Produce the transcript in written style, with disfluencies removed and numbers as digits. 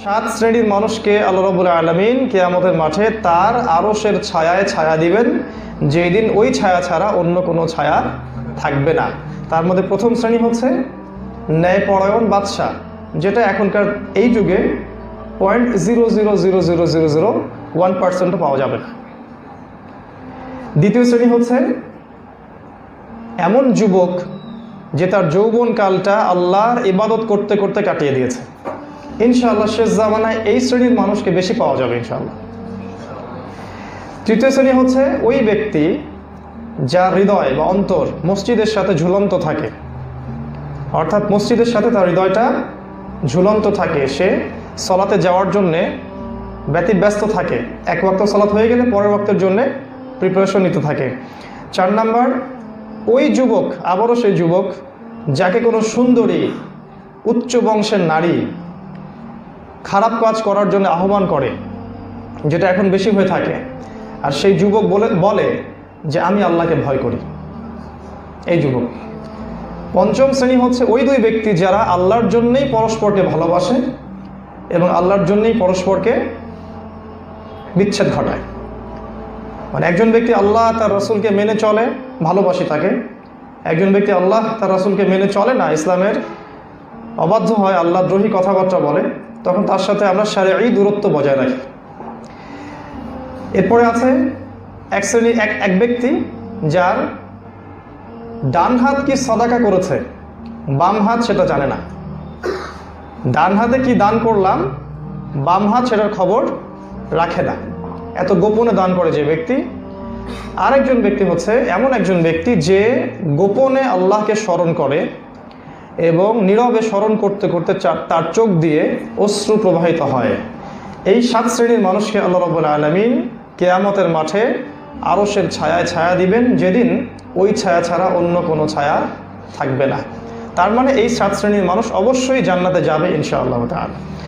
সাত শ্রেণীর মানুষকে আল্লাহ রাব্বুল আলামিন কিয়ামতের মাঠে তার আরশের ছায়ায় ছায়া দিবেন, যেই দিন ওই ছায়া ছাড়া অন্য কোনো ছায়া থাকবে না। তার মধ্যে প্রথম শ্রেণী হচ্ছে ন্যায়পরায়ণ বাদশাহ, যেটা এখনকার এই যুগে 0.0000001% পাওয়া যাবে না। দ্বিতীয় শ্রেণী হচ্ছে এমন যুবক যে তার যৌবনকালটা আল্লাহর ইবাদত করতে করতে কাটিয়ে দিয়েছে। ইনশাআল্লাহ শেষ জামানায় এই শ্রেণীর মানুষকে বেশি পাওয়া যাবে ইনশাআল্লাহ। তৃতীয় শ্রেণী হচ্ছে ওই ব্যক্তি যার হৃদয় বা অন্তর মসজিদের সাথে ঝুলন্ত থাকে, অর্থাৎ মসজিদের সাথে তার হৃদয়টা ঝুলন্ত থাকে। সে সলাতে যাওয়ার জন্যে ব্যতিব্যস্ত থাকে, এক ওয়াক্ত সলাত হয়ে গেলে পরের ওয়াক্তের জন্যে প্রিপারেশন নিতে থাকে। 4 নাম্বার, ওই যুবক আবারও সেই যুবক যাকে কোনো সুন্দরী উচ্চ বংশের নারী খারাপ কাজ করার জন্য আহ্বান করে, যেটা এখন বেশি হয়ে থাকে, আর সেই যুবক বলে যে আমি আল্লাহকে ভয় করি, এই যুবক। পঞ্চম শ্রেণী হচ্ছে ওই দুই ব্যক্তি যারা আল্লাহর জন্যই পরস্পরকে ভালোবাসে এবং আল্লাহর জন্যই পরস্পরকে বিচ্ছেদ ঘটায়। মানে একজন ব্যক্তি আল্লাহ তার রাসূলকে মেনে চলে, ভালোবাসি তাকে। একজন ব্যক্তি আল্লাহ তার রাসূলকে মেনে চলে না, ইসলামের অবাধ্য হয়, আল্লাহদ্রোহী কথাবার্তা বলে, তখন তার সাথে আমরা শারঈ দূরত্ব বজায় রাখি। এরপরে আছে এক শ্রেণী এক ব্যক্তি যার ডান হাত কি সাদাকা করেছে, বাম হাত সেটা জানে না। ডান হাতে কি দান করলাম, বাম হাত সেটার খবর রাখে না, এত গোপনে দান করে যে ব্যক্তি। আরেকজন ব্যক্তি হচ্ছে এমন একজন ব্যক্তি যে গোপনে আল্লাহকে স্মরণ করে এবং নীরবে স্মরণ করতে করতে তার চোখ দিয়ে অশ্রু প্রবাহিত হয়। এই 7 শ্রেণীর মানুষকে আল্লাহ রাব্বুল আলামিন কিয়ামতের মাঠে আরশের ছায়ায় ছায়া দিবেন, যেদিন ওই ছায়া ছাড়া অন্য কোনো ছায়া থাকবে না। তার মানে এই 7 শ্রেণীর মানুষ অবশ্যই জান্নাতে যাবে ইনশাআল্লাহ তাআলা।